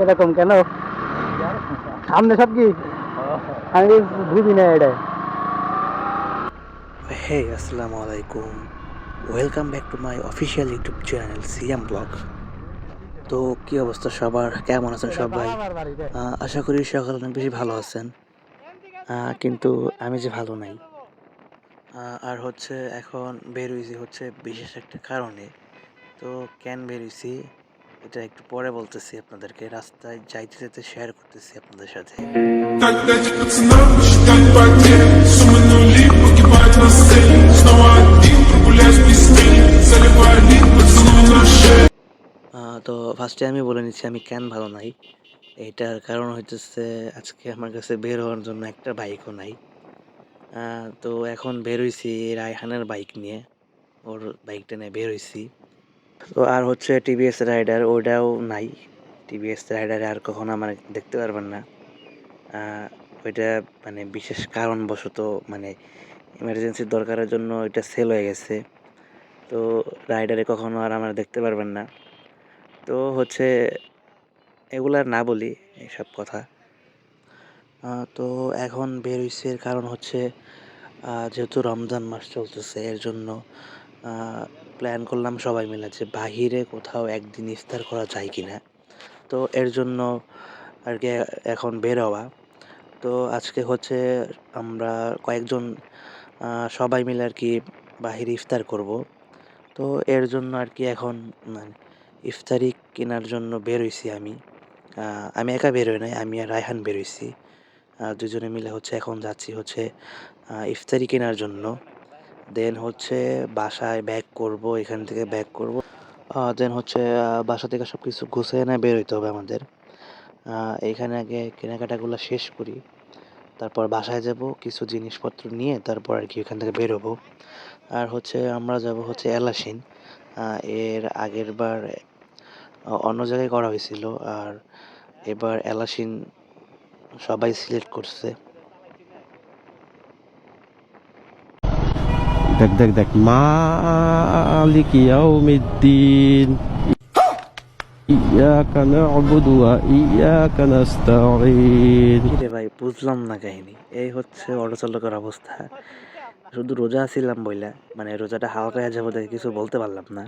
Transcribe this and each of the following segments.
এরকম কেন? সামনে সব কি আমি বুঝি না এটা। Hey, Assalamu alaikum. Welcome back to my official YouTube channel Siam blog. তো কি অবস্থা সবার, কেমন আছেন সবাই? আশা করি সকলে অনেক বেশি ভালো আছেন। কিন্তু আমি যে ভালো নাই। আর হচ্ছে এখন বের হইছি হচ্ছে বিশেষ একটা কারণে। তো কেন বের হইছি এটা একটু পরে বলতেছি আপনাদেরকে। রাস্তায় যাইতে যেতে শেয়ার করতেছি আপনাদের সাথে। Так дать пацанам посчитать потери. Суммы нули погибают на сцене. Снова один прогуляюсь без тени. Заливаю лид, поцелуй на шее. তো ফার্স্টে আমি বলে নিচ্ছি আমি কেন ভালো নাই। এইটার কারণ হইতেছে আজকে আমার কাছে বের হওয়ার জন্য একটা বাইকও নাই। তো এখন বের হইছি রায়হানের বাইক নিয়ে। ওর বাইকটা নিয়ে বের হইছি। তো আর হচ্ছে টিভিএস রাইডার ওটাও নাই। টিভিএস রাইডারে আর কখনো আমার দেখতে পারবেন না। ওইটা মানে বিশেষ কারণবশত মানে ইমার্জেন্সির দরকারের জন্য ওইটা সেল হয়ে গেছে। তো রাইডারে কখনো আর আমার দেখতে পারবেন না। তো হচ্ছে এগুলো আর না বলি এইসব কথা। তো এখন বের হইছি এর কারণ হচ্ছে যেহেতু রমজান মাস চলতেছে এর জন্য প্ল্যান করলাম সবাই মিলে যে বাহিরে কোথাও একদিন ইফতার করা যায় কিনা। তো এর জন্য আর কি এখন বের হওয়া। তো আজকে হচ্ছে আমরা কয়েকজন সবাই মিলে আর কি বাহিরে ইফতার করব। তো এর জন্য আর কি এখন মানে ইফতারি কেনার জন্য বের হইছি আমি। আমি একা বের হই নাই, আমি আর রায়হান বের হইছি। দুজনে মিলে হচ্ছে এখন যাচ্ছি হচ্ছে ইফতারি কেনার জন্য। দেন হচ্ছে বাসায় ব্যাক করব, এখান থেকে ব্যাক করব। দেন হচ্ছে বাসা থেকে সব কিছু গুছিয়ে নিয়ে বের হইতে হবে আমাদের। এইখানে আগে কেনাকাটাগুলো শেষ করি, তারপর বাসায় যাব কিছু জিনিসপত্র নিয়ে তারপর আর কি এখান থেকে বের হবো। আর হচ্ছে আমরা যাব হচ্ছে এলাসিন। এর আগের বার অন্য জায়গায় করা হয়েছিল, আর এবার এলাসিন সবাই সিলেক্ট করছে। দেখ দেখ দেখ মালিক ইয়াউমিদ্দিন ইয়াকা না'বুদু ওয়া ইয়াকা নাস্তাঈন। কি রে ভাই, বুঝলাম না কাহিনী। এই হচ্ছে অটো চালকের অবস্থা। শুধু রোজা ছিলাম বইলা মানে রোজাটা হালকা হয়ে যাবো দেখে কিছু বলতে পারলাম না,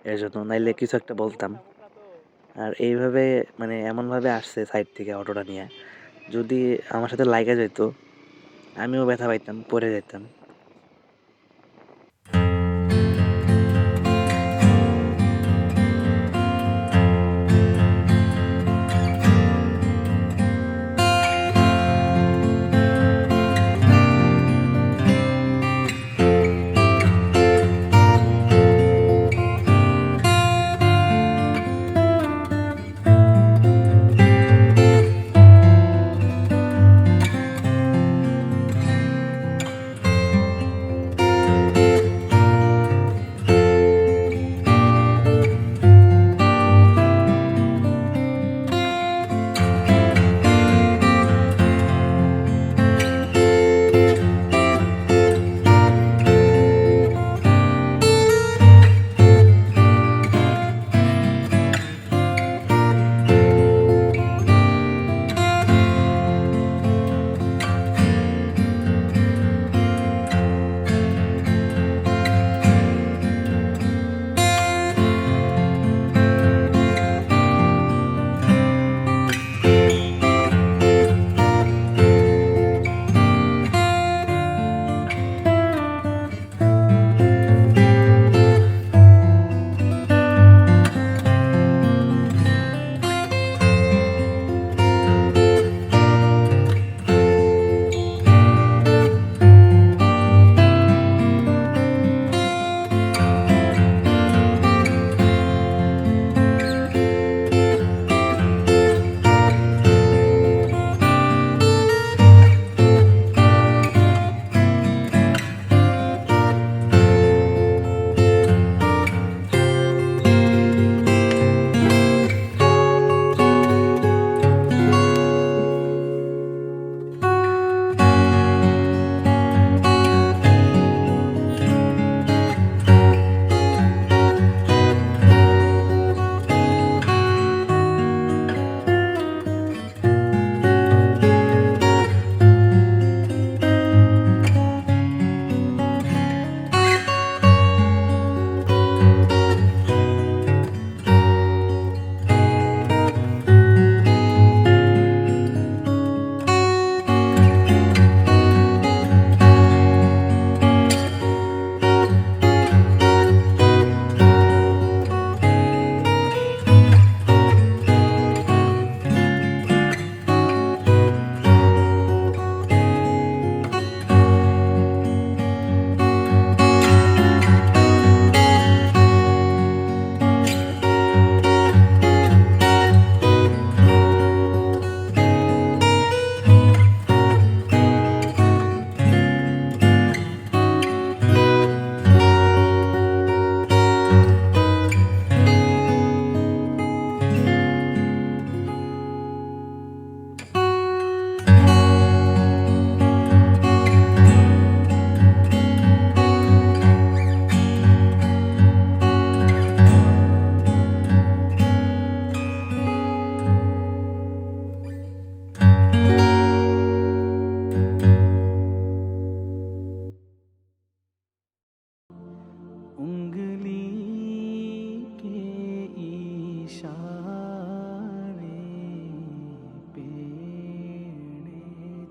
এর জন্য নাইলে কিছু একটা বলতাম। আর এইভাবে মানে এমনভাবে আসছে সাইড থেকে অটোটা নিয়ে, যদি আমার সাথে লাইগা যেত আমিও ব্যথা পাইতাম, পড়ে যেতাম।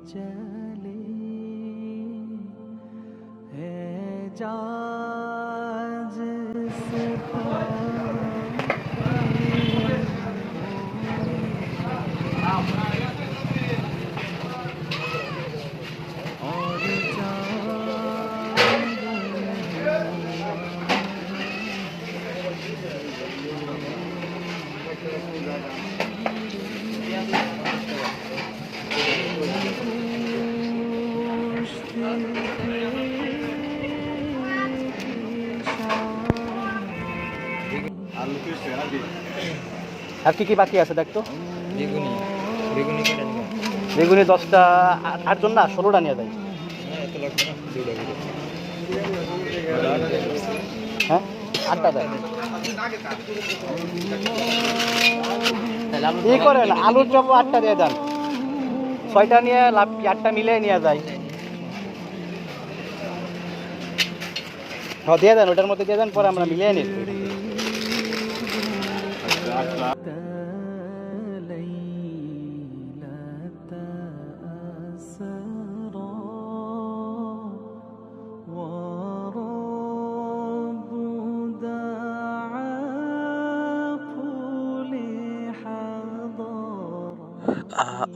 चले एजाज से और আর কি কি বাকি আছে দেখতো? বেগুনি বেগুনি কেটে নিব। বেগুনি 10টা, 8 জন না 16টা নিয়ে যায়। এত লাগবে না, দুইটা করে। হ্যাঁ 8টা দেয়। কি করেন আলুর চপ 8টা দিয়ে দেন, 6টা নিয়ে লাভ 8টা মিলে নিয়ে যায়। হ্যাঁ দিয়ে দেন, ওটার মধ্যে দিয়ে দেন, পরে আমরা মিলিয়ে নিই।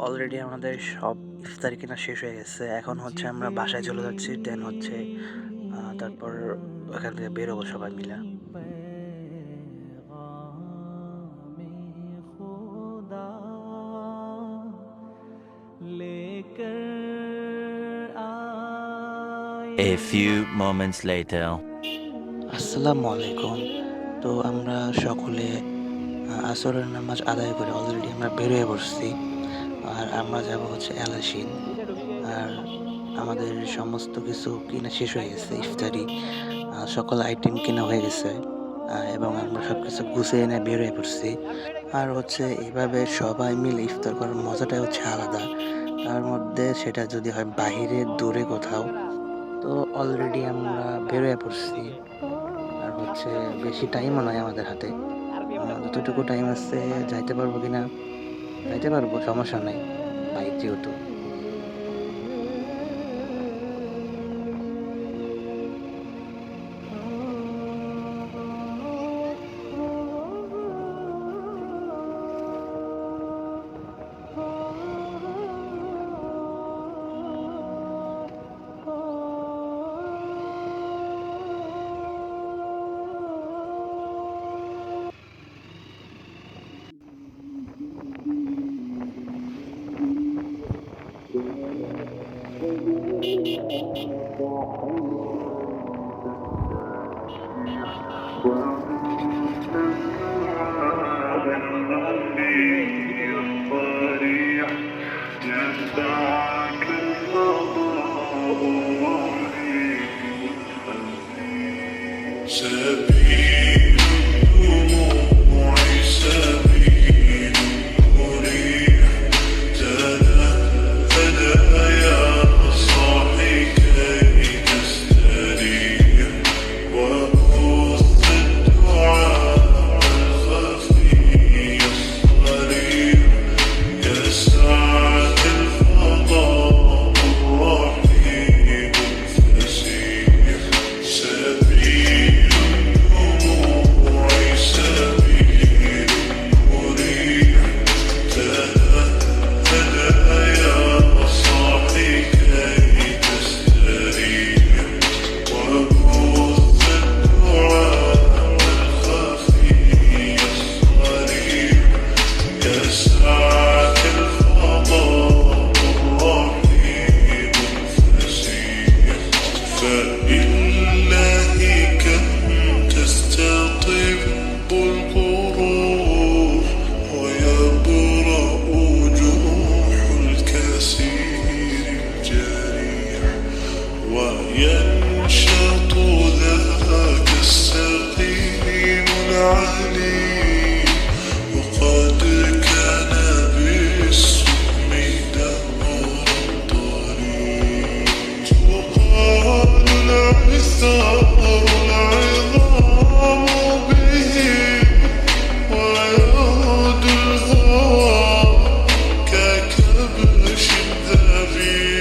অলরেডি আমাদের সব ইফতারি কিনা শেষ হয়ে গেছে। এখন হচ্ছে আমরা বাসায় চলে যাচ্ছি, দেন হচ্ছে তারপর ওখান থেকে বেরোবো সবাই মিলে। A few moments later. আসসালামু আলাইকুম। তো আমরা সকলে আসরের নামাজ আদায় করে অলরেডি আমরা বেরোয় পড়ছি। আর আমরা যাব হচ্ছে এলাসিন। আর আমাদের সমস্ত কিছু কিনা শেষ হয়ে গেছে, ইফতারি সকল আইটেম কিনা হয়ে গেছে, এবং আমরা সব কিছু গুছিয়ে এনে বেরোয় পড়ছি। আর হচ্ছে এইভাবে সবাই মিলে ইফতার করার মজাটাই হচ্ছে আলাদা। তার মধ্যে সেটা যদি হয় বাহিরে দূরে কোথাও, তো অলরেডি আমরা বেরোয় পড়ছি। আর হচ্ছে বেশি টাইমও নয় আমাদের হাতে, যতটুকু টাইম আছে যাইতে পারবো কিনা, যাইতে পারবো, সমস্যা নাই, বাইক যেহেতু। سبيل الدموع سبيل مريح تنهدى يا صاحي كي تستريح وخذ الدعاء الخفي الصريح يسعد الفضاء الرحيم الفسيح سبيل وينشط ذاك السقيم العليم وقد كان بالسم دهر طريق وقال العثار العظام به ويعود الهوى ككبش ذبيح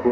দেখ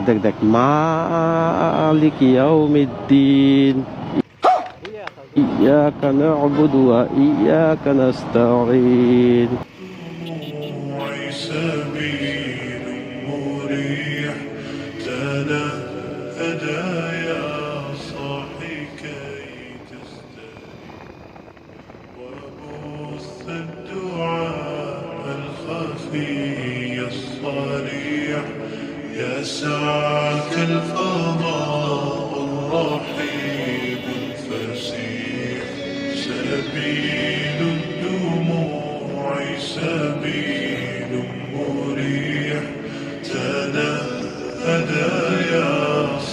দেখ দেখ মালিক ইয়াউমিদ্দিন ইয়াকা না'বুদু ওয়া ইয়াকা নাস্তাঈন سبيل مريح تنهدى يا صاحي كي تستريح وبث الدعاء الخفي الصريح يسعك الفضاء الرحيب الفسيح سبيل الدموع سبيل مريح تنهدى يا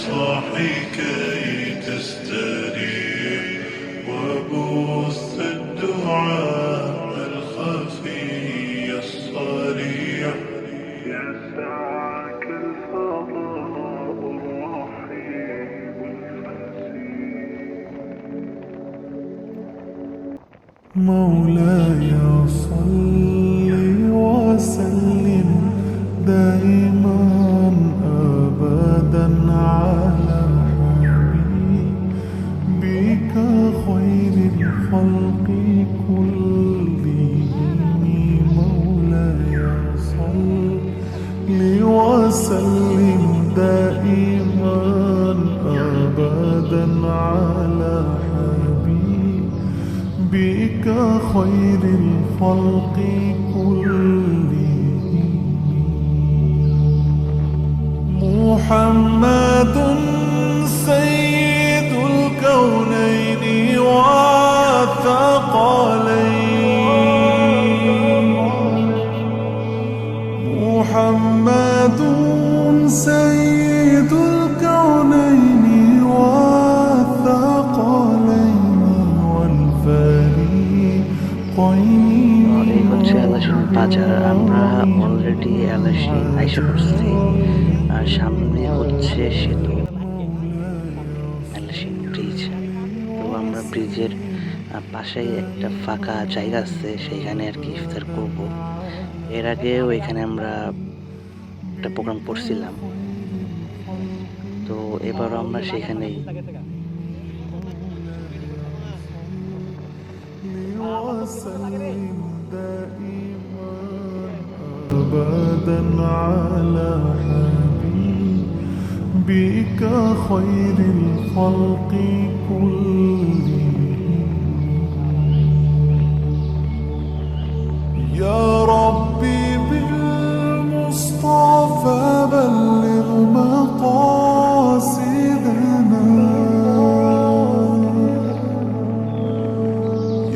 صاحي كي تستريح وبث الدعاء الخفي الصريح يسعك الفضاء الرحيب مولاي صل وسلم دائما ابدا على حبيبك خير الخلق كلهم مولاي صل وسلم دائما ابدا على بك خير الخلق كلهم محمد سيد الكونين والثقلين محمد سيد الكونين এই হচ্ছে এলাশিন বাজার। আমরা অলরেডি এলাশিন আইসা পড়ছি, আর সামনে হচ্ছে সেতু এলাশিন ব্রিজ। তো আমরা ব্রিজের পাশেই একটা ফাঁকা জায়গা আছে, সেইখানে আর কি ইফতার করব। এর আগে ওইখানে আমরা একটা প্রোগ্রাম করছিলাম, তো এবারও আমরা সেখানেই أبدا على حبيبك خير الخلق كلهم يا ربي بالمصطفى بلغ مقاصدنا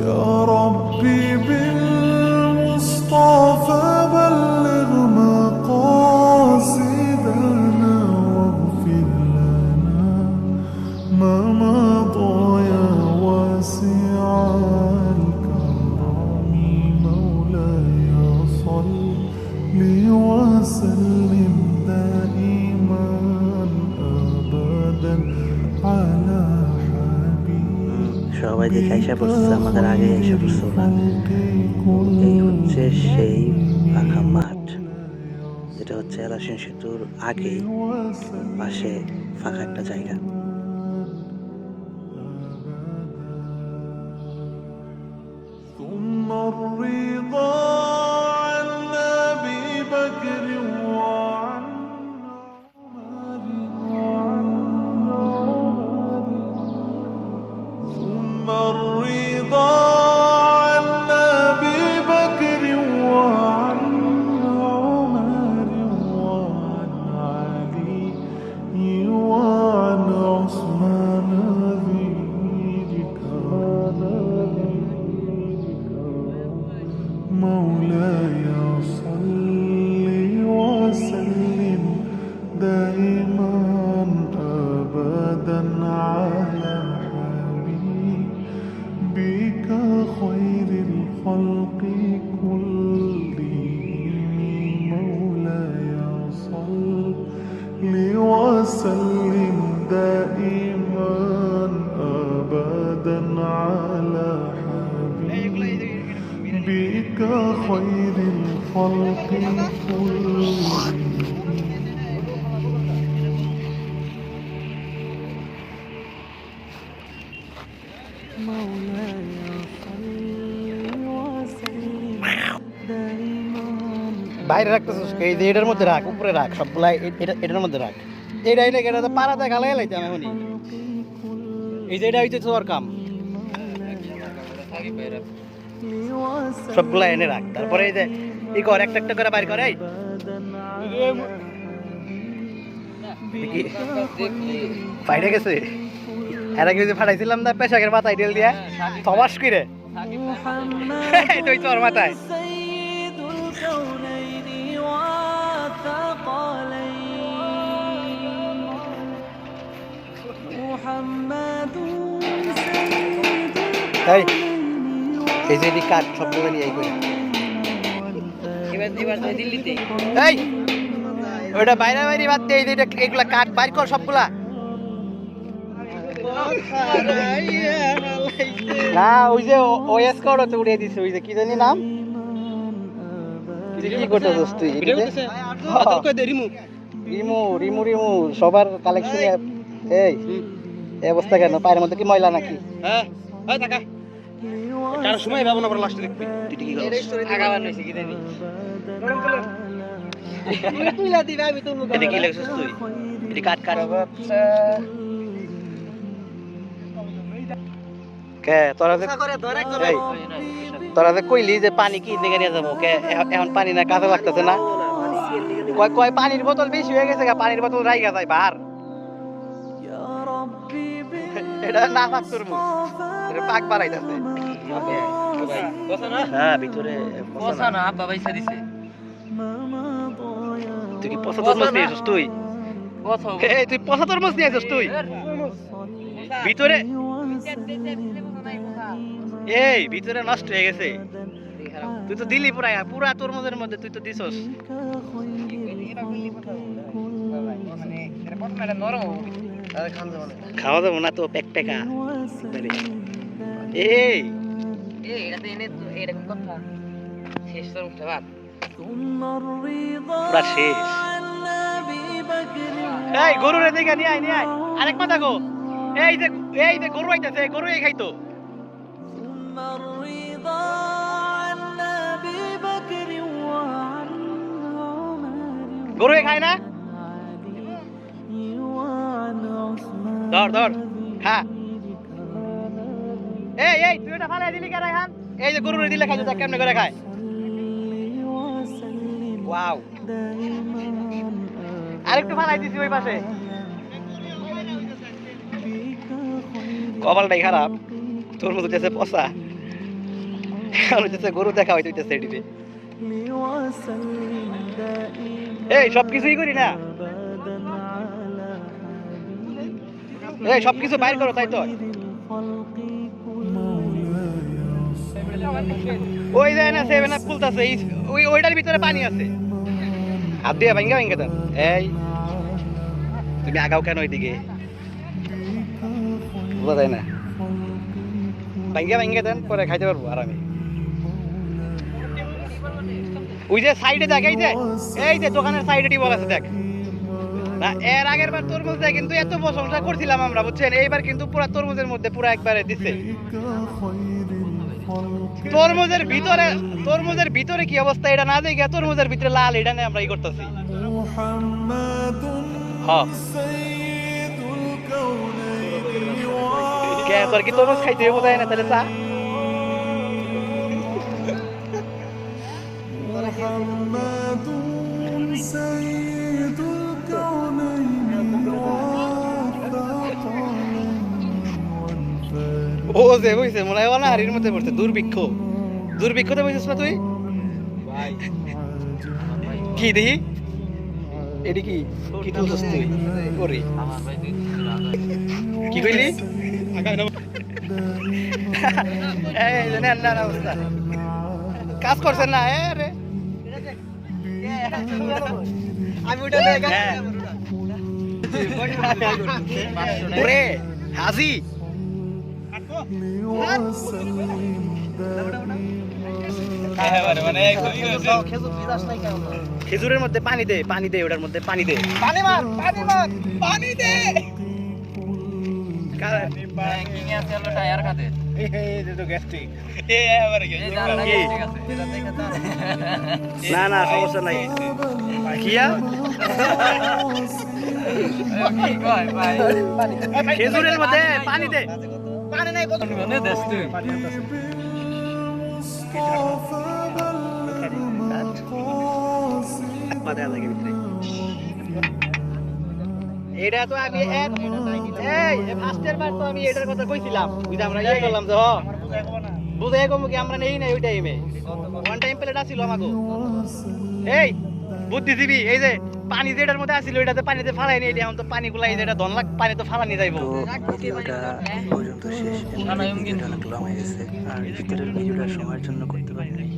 يا ربي بالمصطفى بلغ مقاصدنا واغفر لنا ما مضى يا সবাই দেখে আইসা পড়ছে, আমাদের আগে আইসা পড়ছে ওরা। এই হচ্ছে সেই ফাঁকা মাঠ, যেটা হচ্ছে এলাসিন সেতুর আগেই পাশে ফাঁকা একটা জায়গা। ثم الرضا عن أبي بكر وعن عمر ثم الرضا عن أبي بكر وعن عمر وعن علي وعن عثمان ذي مولاي صل وسلم دائما أبدا على حبيبك خير الخلق كلهم مولاي صل وسلم دائما أبدا على بك خير الخلق كلهم বাইরে রাখতেছিস এই যে এটার মধ্যে রাখ, উপরে রাখ সবগুলা, এটার মধ্যে রাখ। এটা এটা পাড়াতে গালাই লাইতাম এখনই। এই যে এটা হইতে তোর কাম, সবগুলা এনে রাখ। তারপরে এই যে ই কর, একটা একটা করে বাইর করে। বাইরে গেছে এর আগে যে ফাটাইছিলাম না পেশাকের মাথায় তেল দিয়া থমাস করে তুই তোর মাথায় এই যে কাঠ সবগুলো নিয়ে এই ওইটা বাইরে বাইরে বাদ দিয়ে এগুলা কাঠ বাইর কর সবগুলা। না ওই যে ওএস কোড তো উড়িয়ে দিছে, ওই যে কি জানি নাম, কি করতেছস তুই? রিমু রিমু রিমু সবার কালেকশনে। এই অবস্থা কেন? পায়ের মধ্যে কি ময়লা নাকি? হ্যাঁ এই টাকা কার সময় ভাবনা করে লাস্টে দেখবি তুই কি করছিস? আগাবান হইছে কি জানি তুইলা দিবি আমি তো এটা কি লাগছস তুই? এটা কাট কাট কে তোরা যে তোরা যে কইলি যে পানি কি দিকে নিয়ে যাবো, কে এখন পানি না কাজে লাগতেছে না? কয় কয় পানির বোতল বেশি হয়ে গেছে, পানির বোতল রাইগা যায় বাহার। এটা না পাক তরমুজ, এটা পাক বাড়াইতাছে। হ্যাঁ ভিতরে পচা না, আব্বা পয়সা দিছে। তুই কি পচা তরমুজ নিয়ে আসছিস তুই? এই তুই পচা তরমুজ নিয়ে আসছিস তুই ভিতরে? এই ভিতরে নষ্ট হয়ে গেছে, তুই তো দিলি পুরা পুরা তরমুজের মধ্যে তুই তো দিছস। খাওয়া যাবো না তো প্যাক প্যাকা। এই পুরা শেষ। এই গরুরে দেখে নিয়ে আয় নিয়ে আয়। আরেক কথা গো, এই যে গরু আইতাছে, গরু এই খাইতো। গরু খায় না? ধর ধর খা। এই এই তুই ওটা ফালাই দিলি কেন এখন? এই যে গরুরে দিলে খাইতো, দেখ কেমনে করে খায়। ওয়াও, আরেকটু ফালাই দিছি ওই পাশে। কপালটাই খারাপ, তোর মতো হইতেছে পচা, এখন হইতেছে গরু দেখা হইতেছে এটিতে। এই সবকিছুই করি না, এই সবকিছু বাইর করো তাই তো। ওই যায় না সেভেন আপ খুলতেছে, ওইটার ভিতরে পানি আছে, হাত দিয়ে ভাঙ্গা ভাঙ্গা দেন। এই তুমি আগাও কেন ওইদিকে? বোঝা যায় না। ভাঙ্গা দেন পরে খাইতে পারবো আরামে। ওই যে সাইডে দেখ, এই যে দোকানের সাইডে টিবল আছে দেখ না। এর আগের বার তরমুজ দেয় কিন্তু এত প্রশংসা করছিলাম আমরা, বুঝছেন? এইবার কিন্তু পুরা তরমুজের মধ্যে পুরা একবারে দিচ্ছে। তরমুজের ভিতরে কি অবস্থা এটা না দেখে তরমুজের ভিতরে লাল এটা নিয়ে আমরা ই করতেছি। হ্যাঁ কে তোর কি তরমুজ খাইতে বোঝায় না তাহলে চা? ও যে বুঝছে মনে হয় না হাড়ির মধ্যে পড়ছে। দুর্ভিক্ষতে বুঝছিস না তুই? কি দেখি এটি কি কি তুলছিস তুই? করি কি কইলি? এই যে নেন না অবস্থা কাজ করছেন না? রে আমি ওটা ওরে হাজি খেজুরের মধ্যে পানি দে ওটার মধ্যে পানি দে। না না সমস্যা নাই। কিয়া খেজুরের মধ্যে পানি দে। পানি নাই কত এটা তো আমি ফার্স্টের বার তো আমি এটার কথা কইছিলাম, বুঝতে আমরা ইয়ে করলাম যে বুঝাই কম কি আমরা নেই নাই ওই টাইমে ওয়ান টাইম প্লেট আসছিল আমাকে। এই বুদ্ধিজীবী, এই যে পানি যেটার মধ্যে আসছিল ওইটাতে পানিতে ফালাই নিয়ে এখন তো পানিগুলা এই যেটা ধনলাখ পানি তো ফালানি যাইব। তো ভিডিওটা এই পর্যন্ত শেষ। ভিডিওটা অনেক লং হয়ে গেছে আর ভিতরের ভিডিওটা সবার জন্য করতে পারি নাই।